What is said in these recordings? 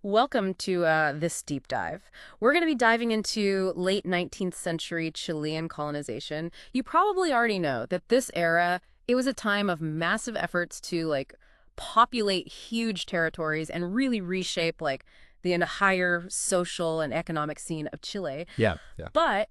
Welcome to this deep dive. We're going to be diving into late 19th century Chilean colonization. You probably already know that this era, it was a time of massive efforts to populate huge territories and really reshape the entire social and economic scene of Chile. Yeah, yeah. But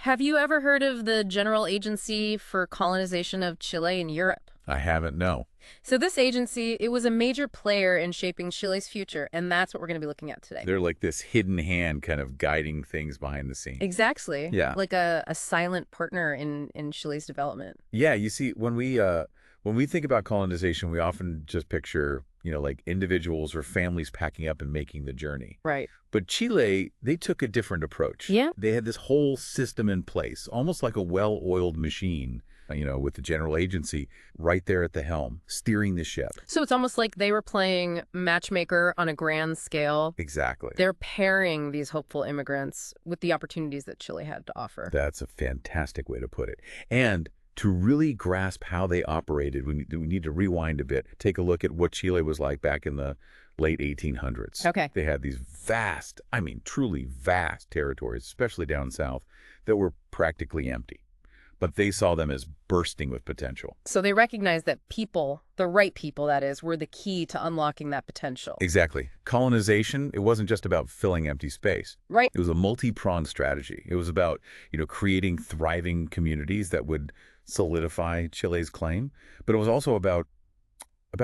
have you ever heard of the General Agency for Colonization of Chile in Europe? I haven't, no. So this agency, it was a major player in shaping Chile's future, and that's what we're going to be looking at today. They're like this hidden hand kind of guiding things behind the scenes. Exactly. Yeah. Like a silent partner in Chile's development. Yeah, you see, when we think about colonization, we often just picture, like individuals or families packing up and making the journey. Right. But Chile, they took a different approach. Yeah. They had this whole system in place, almost like a well-oiled machine, with the general agency right there at the helm, steering the ship. So it's almost like they were playing matchmaker on a grand scale. Exactly. They're pairing these hopeful immigrants with the opportunities that Chile had to offer. That's a fantastic way to put it. And to really grasp how they operated, we need to rewind a bit, take a look at what Chile was like back in the late 1800s. Okay. They had these vast, truly vast territories, especially down south, that were practically empty. But they saw them as bursting with potential. So they recognized that people, the right people that is, were the key to unlocking that potential. Exactly. Colonization, it wasn't just about filling empty space. Right. It was a multi-pronged strategy. It was about, creating thriving communities that would solidify Chile's claim, but it was also about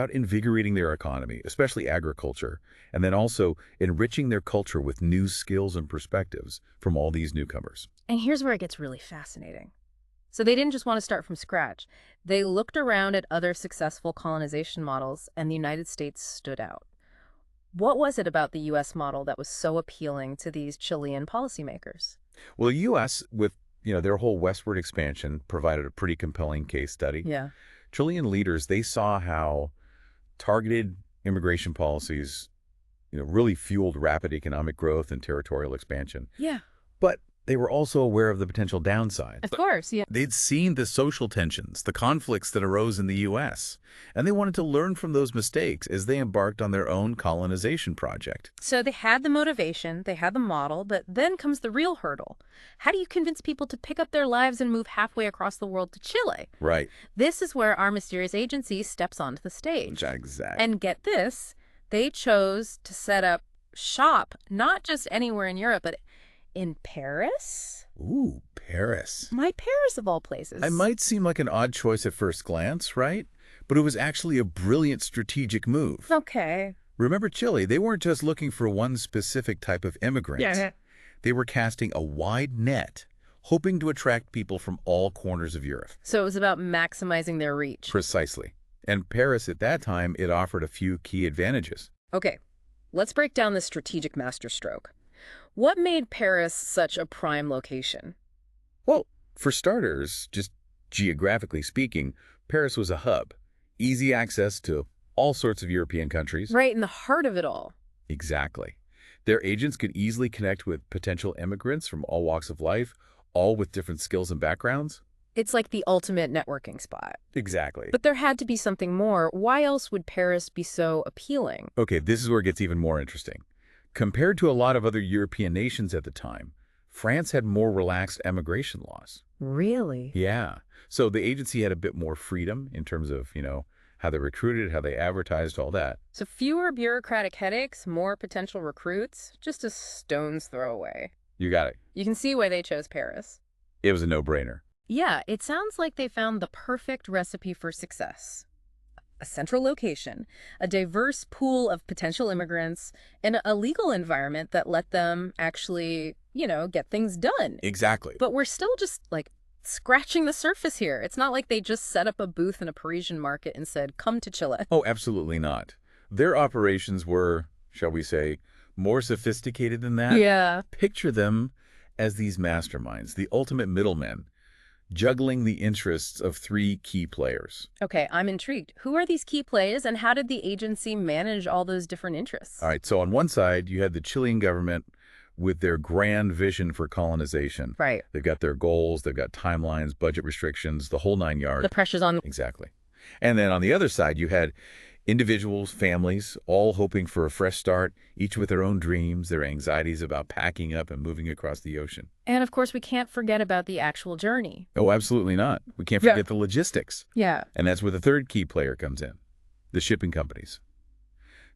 invigorating their economy, especially agriculture, and then also enriching their culture with new skills and perspectives from all these newcomers. And here's where it gets really fascinating. So they didn't just want to start from scratch. They looked around at other successful colonization models, and the United States stood out. What was it about the U.S. model that was so appealing to these Chilean policymakers? Well, the U.S., with their whole westward expansion, provided a pretty compelling case study. Yeah. Chilean leaders, they saw how targeted immigration policies, really fueled rapid economic growth and territorial expansion. Yeah. But they were also aware of the potential downside. Of course, yeah. They'd seen the social tensions, the conflicts that arose in the U.S., and they wanted to learn from those mistakes as they embarked on their own colonization project. So they had the motivation, they had the model, but then comes the real hurdle. How do you convince people to pick up their lives and move halfway across the world to Chile? Right. This is where our mysterious agency steps onto the stage. Exactly. And get this, they chose to set up shop not just anywhere in Europe, but in Paris? Ooh, Paris. My Paris of all places. It might seem like an odd choice at first glance, right? But it was actually a brilliant strategic move. Okay. Remember Chile, they weren't just looking for one specific type of immigrant. Yeah. They were casting a wide net, hoping to attract people from all corners of Europe. So it was about maximizing their reach. Precisely. And Paris at that time, it offered a few key advantages. Okay, let's break down the strategic masterstroke. What made Paris such a prime location? Well, for starters, just geographically speaking, Paris was a hub. Easy access to all sorts of European countries. Right in the heart of it all. Exactly. Their agents could easily connect with potential immigrants from all walks of life, all with different skills and backgrounds. It's like the ultimate networking spot. Exactly. But there had to be something more. Why else would Paris be so appealing? Okay, this is where it gets even more interesting. Compared to a lot of other European nations at the time, France had more relaxed immigration laws. Really? Yeah. So the agency had a bit more freedom in terms of, how they recruited, how they advertised, all that. So fewer bureaucratic headaches, more potential recruits, just a stone's throw away. You got it. You can see why they chose Paris. It was a no-brainer. Yeah, it sounds like they found the perfect recipe for success. A central location, a diverse pool of potential immigrants, and a legal environment that let them actually, get things done. Exactly. But we're still just, scratching the surface here. It's not like they just set up a booth in a Parisian market and said, come to Chile. Oh, absolutely not. Their operations were, shall we say, more sophisticated than that. Yeah. Picture them as these masterminds, the ultimate middlemen, juggling the interests of three key players. Okay, I'm intrigued. Who are these key players, and how did the agency manage all those different interests? All right, so on one side, you had the Chilean government with their grand vision for colonization. Right. They've got their goals, they've got timelines, budget restrictions, the whole nine yards. The pressure's on. Exactly. And then on the other side, you had Individuals, families, all hoping for a fresh start, each with their own dreams, their anxieties about packing up and moving across the ocean. And of course, we can't forget about the actual journey. Oh, absolutely not. We can't Yeah. forget the logistics. Yeah. And that's where the third key player comes in, the shipping companies.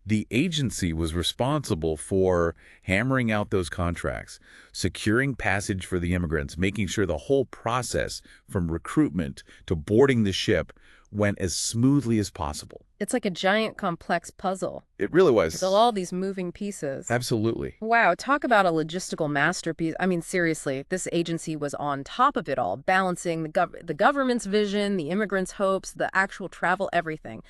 The agency was responsible for hammering out those contracts, securing passage for the immigrants, making sure the whole process from recruitment to boarding the ship went as smoothly as possible. It's like a giant complex puzzle. It really was. With all these moving pieces. Absolutely. Wow, talk about a logistical masterpiece. I mean, seriously, this agency was on top of it all, balancing the government's vision, the immigrants' hopes, the actual travel, everything.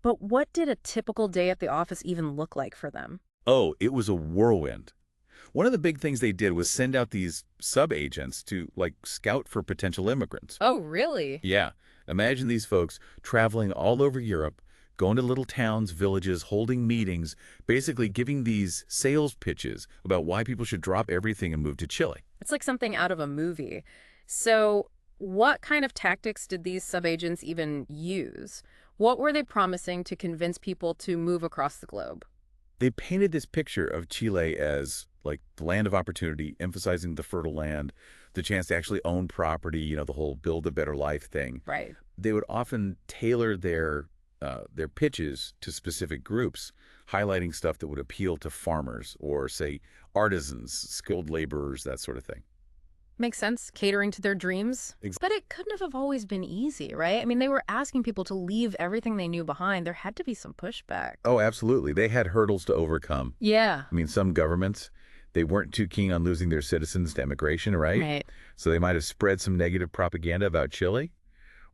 But what did a typical day at the office even look like for them? Oh, it was a whirlwind. One of the big things they did was send out these sub-agents to, like, scout for potential immigrants. Oh, really? Yeah. Imagine these folks traveling all over Europe, going to little towns, villages, holding meetings, basically giving these sales pitches about why people should drop everything and move to Chile. It's like something out of a movie. So what kind of tactics did these subagents even use? What were they promising to convince people to move across the globe? They painted this picture of Chile as, like, the land of opportunity, emphasizing the fertile land, the chance to actually own property, the whole build a better life thing. Right. They would often tailor their pitches to specific groups, highlighting stuff that would appeal to farmers or, say, artisans, skilled laborers, that sort of thing. Makes sense, catering to their dreams. But it couldn't have always been easy, right? I mean, they were asking people to leave everything they knew behind. There had to be some pushback. Oh, absolutely. They had hurdles to overcome. Yeah. I mean, some governments, they weren't too keen on losing their citizens to immigration, right? Right. So they might have spread some negative propaganda about Chile,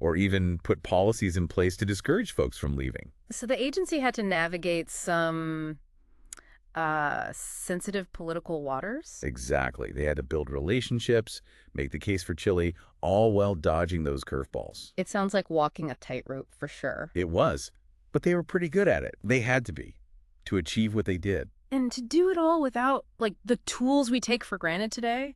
or even put policies in place to discourage folks from leaving. So the agency had to navigate some sensitive political waters? Exactly. They had to build relationships, make the case for Chile, all while dodging those curveballs. It sounds like walking a tightrope for sure. It was, but they were pretty good at it. They had to be, to achieve what they did. And to do it all without, like, the tools we take for granted today?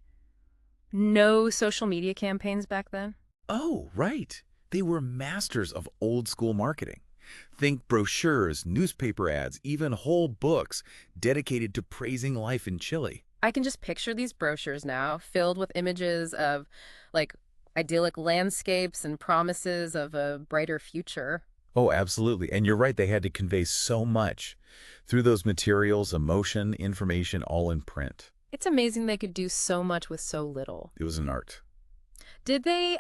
No social media campaigns back then? Oh, right. They were masters of old school marketing. Think brochures, newspaper ads, even whole books dedicated to praising life in Chile. I can just picture these brochures now, filled with images of, like, idyllic landscapes and promises of a brighter future. Oh, absolutely. And you're right, they had to convey so much through those materials, emotion, information, all in print. It's amazing they could do so much with so little. It was an art. Did they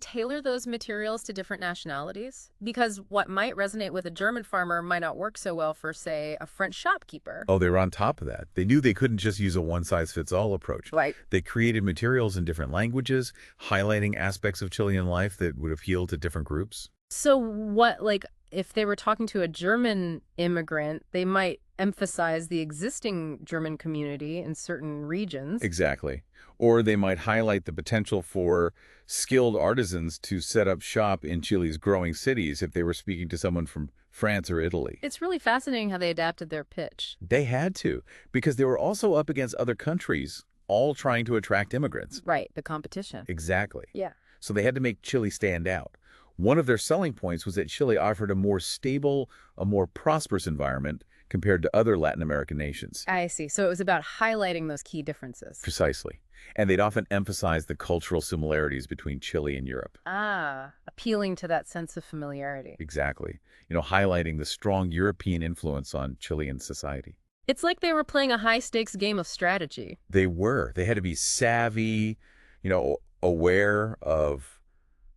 tailor those materials to different nationalities? Because what might resonate with a German farmer might not work so well for, say, a French shopkeeper. Oh, they were on top of that. They knew they couldn't just use a one-size-fits-all approach. Right. They created materials in different languages, highlighting aspects of Chilean life that would appeal to different groups. So what, like, if they were talking to a German immigrant, they might emphasize the existing German community in certain regions. Exactly. Or they might highlight the potential for skilled artisans to set up shop in Chile's growing cities if they were speaking to someone from France or Italy. It's really fascinating how they adapted their pitch. They had to, because they were also up against other countries, all trying to attract immigrants. Right, the competition. Exactly. Yeah. So they had to make Chile stand out. One of their selling points was that Chile offered a more stable, a more prosperous environment compared to other Latin American nations. I see. So it was about highlighting those key differences. Precisely. And they'd often emphasize the cultural similarities between Chile and Europe. Ah, appealing to that sense of familiarity. Exactly. Highlighting the strong European influence on Chilean society. It's like they were playing a high-stakes game of strategy. They were. They had to be savvy, aware of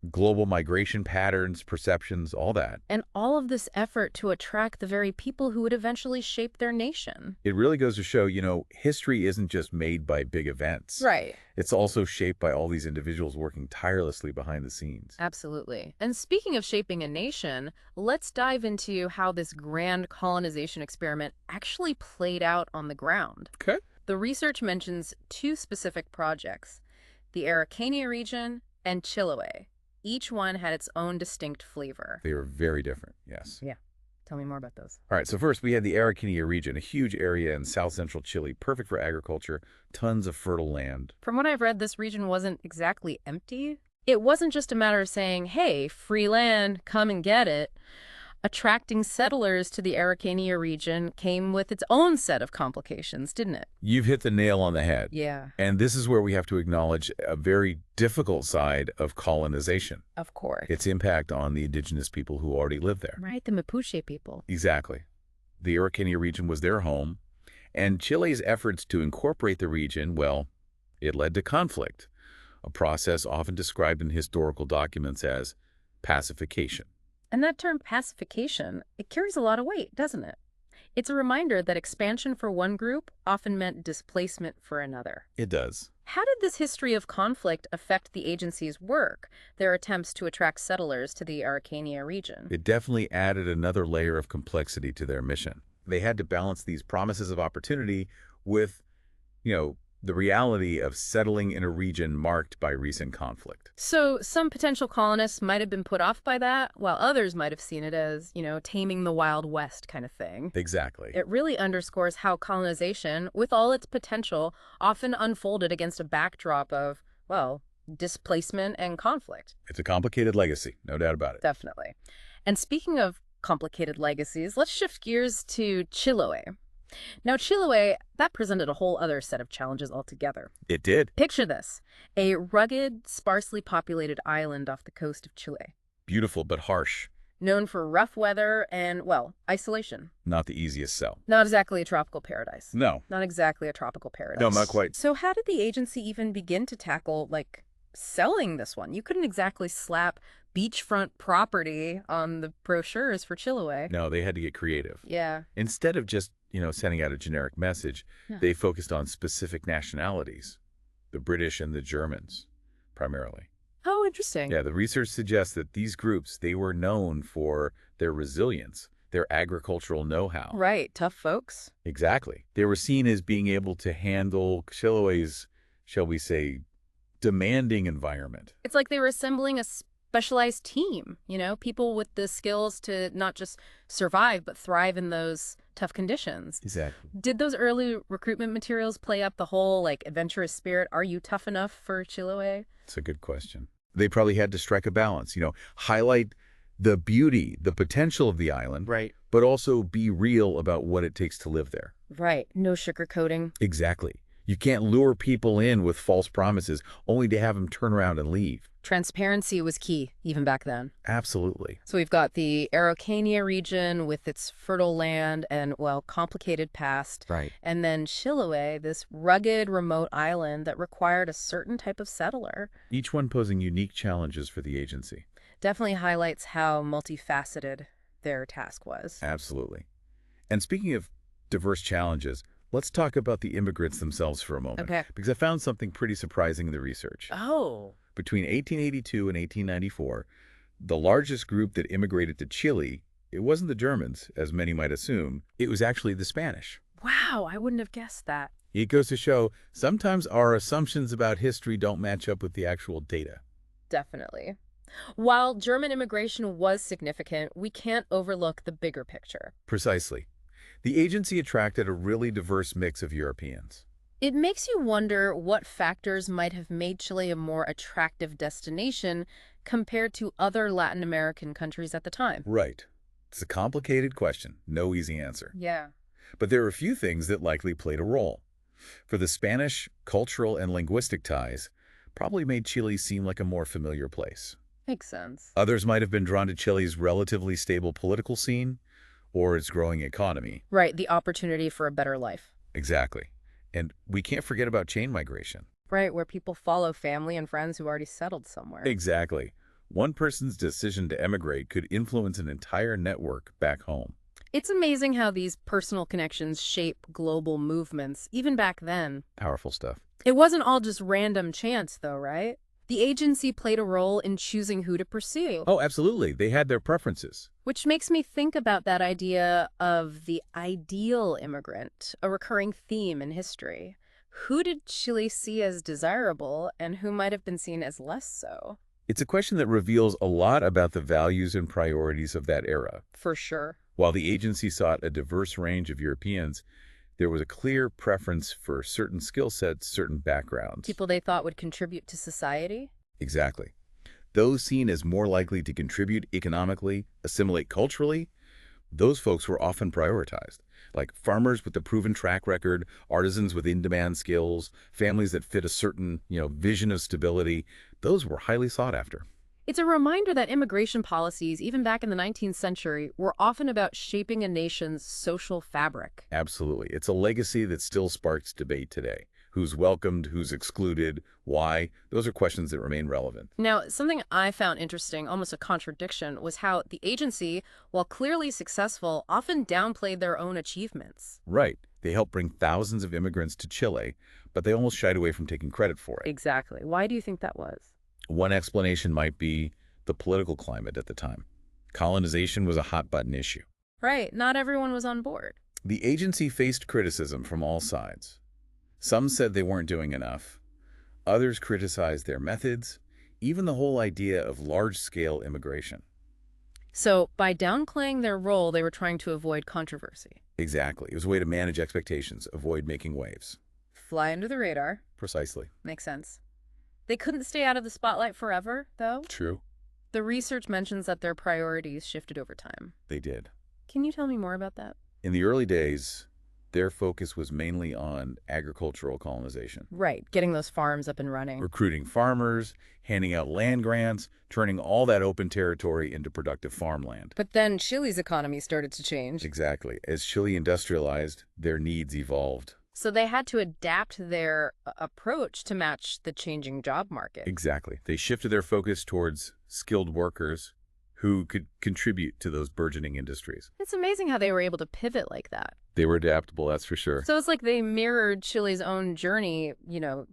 global migration patterns, perceptions, all that. And all of this effort to attract the very people who would eventually shape their nation. It really goes to show, history isn't just made by big events. Right. It's also shaped by all these individuals working tirelessly behind the scenes. Absolutely. And speaking of shaping a nation, let's dive into how this grand colonization experiment actually played out on the ground. Okay. The research mentions two specific projects, the Araucania region and Chiloé. Each one had its own distinct flavor. They were very different, yes. Yeah. Tell me more about those. All right, so first we had the Araucania region, a huge area in south-central Chile, perfect for agriculture, tons of fertile land. From what I've read, this region wasn't exactly empty. It wasn't just a matter of saying, hey, free land, come and get it. Attracting settlers to the Araucania region came with its own set of complications, didn't it? You've hit the nail on the head. Yeah, And this is where we have to acknowledge a very difficult side of colonization, of course. its impact on the indigenous people who already live there. Right, the Mapuche people. Exactly. The Araucania region was their home, and Chile's efforts to incorporate the region, well, it led to conflict, a process often described in historical documents as pacification. And that term pacification, it carries a lot of weight, doesn't it? It's a reminder that expansion for one group often meant displacement for another. It does. How did this history of conflict affect the agency's work, their attempts to attract settlers to the Araucania region? It definitely added another layer of complexity to their mission. They had to balance these promises of opportunity with, the reality of settling in a region marked by recent conflict. So some potential colonists might have been put off by that, while others might have seen it as, taming the Wild West kind of thing. Exactly. It really underscores how colonization, with all its potential, often unfolded against a backdrop of, well, displacement and conflict. It's a complicated legacy, no doubt about it. Definitely. And speaking of complicated legacies, let's shift gears to Chiloé. Now, Chiloé, that presented a whole other set of challenges altogether. It did. Picture this, a rugged, sparsely populated island off the coast of Chile, Beautiful but harsh. known for rough weather and, well, isolation. Not the easiest sell. Not exactly a tropical paradise. No. Not exactly a tropical paradise. No, not quite. So how did the agency even begin to tackle, selling this one? You couldn't exactly slap beachfront property on the brochures for Chiloé. No, they had to get creative. Yeah. Instead of just, sending out a generic message, Yeah. they focused on specific nationalities, the British and the Germans, primarily. Oh, interesting. Yeah, the research suggests that these groups, they were known for their resilience, their agricultural know-how. Right. Tough folks. Exactly. They were seen as being able to handle Chiloé's, shall we say, demanding environment. It's like they were assembling a specialized team, people with the skills to not just survive, but thrive in those tough conditions. Exactly. Did those early recruitment materials play up the whole, adventurous spirit? Are you tough enough for Chiloé? It's a good question. They probably had to strike a balance, highlight the beauty, the potential of the island, Right. but also be real about what it takes to live there. Right. No sugarcoating. Exactly. You can't lure people in with false promises only to have them turn around and leave. Transparency was key, even back then. Absolutely. So we've got the Araucania region with its fertile land and, well, complicated past. Right. And then Chiloé, this rugged, remote island that required a certain type of settler. Each one posing unique challenges for the agency. Definitely highlights how multifaceted their task was. Absolutely. And speaking of diverse challenges, let's talk about the immigrants themselves for a moment. Okay. Because I found something pretty surprising in the research. Oh. Between 1882 and 1894, the largest group that immigrated to Chile, it wasn't the Germans, as many might assume. It was actually the Spanish. Wow, I wouldn't have guessed that. It goes to show sometimes our assumptions about history don't match up with the actual data. Definitely. While German immigration was significant, we can't overlook the bigger picture. Precisely. The agency attracted a really diverse mix of Europeans. It makes you wonder what factors might have made Chile a more attractive destination compared to other Latin American countries at the time. Right. It's a complicated question. No easy answer. Yeah. But there are a few things that likely played a role. For the Spanish, cultural and linguistic ties probably made Chile seem like a more familiar place. Makes sense. Others might have been drawn to Chile's relatively stable political scene or its growing economy. Right, the opportunity for a better life. Exactly. And we can't forget about chain migration. Right, where people follow family and friends who already settled somewhere. Exactly. One person's decision to emigrate could influence an entire network back home. It's amazing how these personal connections shape global movements, even back then. Powerful stuff. It wasn't all just random chance, though, right? The agency played a role in choosing who to pursue. Oh, absolutely. They had their preferences. Which makes me think about that idea of the ideal immigrant, a recurring theme in history. Who did Chile see as desirable and who might have been seen as less so? It's a question that reveals a lot about the values and priorities of that era. For sure. While the agency sought a diverse range of Europeans, there was a clear preference for certain skill sets, certain backgrounds. People they thought would contribute to society? Exactly. Those seen as more likely to contribute economically, assimilate culturally, those folks were often prioritized. Like farmers with a proven track record, artisans with in-demand skills, families that fit a certain, vision of stability, those were highly sought after. It's a reminder that immigration policies, even back in the 19th century, were often about shaping a nation's social fabric. Absolutely. It's a legacy that still sparks debate today. Who's welcomed, who's excluded, why? Those are questions that remain relevant. Now, something I found interesting, almost a contradiction, was how the agency, while clearly successful, often downplayed their own achievements. Right. They helped bring thousands of immigrants to Chile, but they almost shied away from taking credit for it. Exactly. Why do you think that was? One explanation might be the political climate at the time. Colonization was a hot-button issue. Right. Not everyone was on board. The agency faced criticism from all sides. Some said they weren't doing enough. Others criticized their methods, even the whole idea of large-scale immigration. So, by downplaying their role, they were trying to avoid controversy. Exactly. It was a way to manage expectations, avoid making waves. Fly under the radar. Precisely. Makes sense. They couldn't stay out of the spotlight forever, though. True. The research mentions that their priorities shifted over time. They did. Can you tell me more about that? In the early days, their focus was mainly on agricultural colonization. Right, getting those farms up and running. Recruiting farmers, handing out land grants, turning all that open territory into productive farmland. But then Chile's economy started to change. Exactly. As Chile industrialized, their needs evolved. So they had to adapt their approach to match the changing job market. Exactly. They shifted their focus towards skilled workers who could contribute to those burgeoning industries. It's amazing how they were able to pivot like that. They were adaptable, that's for sure. So it's like they mirrored Chile's own journey,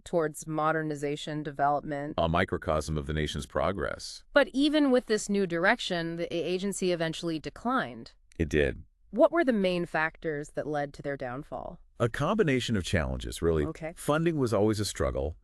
towards modernization, development. A microcosm of the nation's progress. But even with this new direction, the agency eventually declined. It did. What were the main factors that led to their downfall? A combination of challenges, really. Okay. Funding was always a struggle,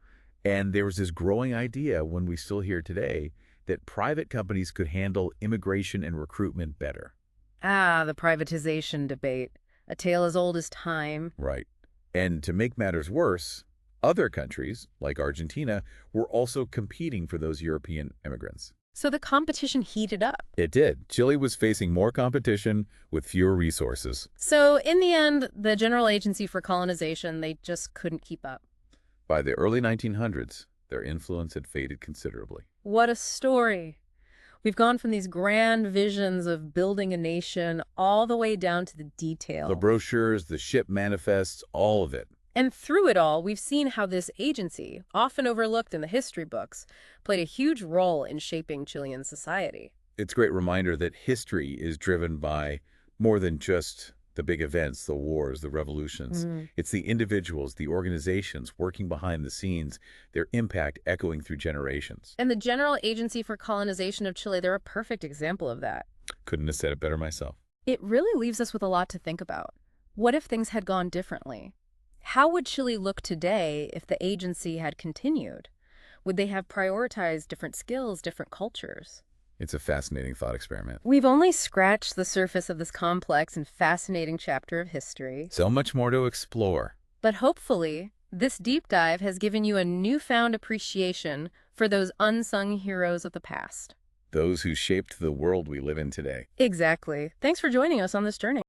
and there was this growing idea, when we still hear today, that private companies could handle immigration and recruitment better. Ah, the privatization debate. A tale as old as time. Right. And to make matters worse, other countries, like Argentina, were also competing for those European immigrants. So the competition heated up. It did. Chile was facing more competition with fewer resources. So in the end, the General Agency for Colonization, they just couldn't keep up. By the early 1900s, their influence had faded considerably. What a story. We've gone from these grand visions of building a nation all the way down to the detail. The brochures, the ship manifests, all of it. And through it all, we've seen how this agency, often overlooked in the history books, played a huge role in shaping Chilean society. It's a great reminder that history is driven by more than just the big events, the wars, the revolutions. It's the individuals, the organizations working behind the scenes, their impact echoing through generations. And the General Agency for Colonization of Chile, they're a perfect example of that. Couldn't have said it better myself. It really leaves us with a lot to think about. What if things had gone differently? How would Chile look today if the agency had continued? Would they have prioritized different skills, different cultures? It's a fascinating thought experiment. We've only scratched the surface of this complex and fascinating chapter of history. So much more to explore. But hopefully, this deep dive has given you a newfound appreciation for those unsung heroes of the past. Those who shaped the world we live in today. Exactly. Thanks for joining us on this journey.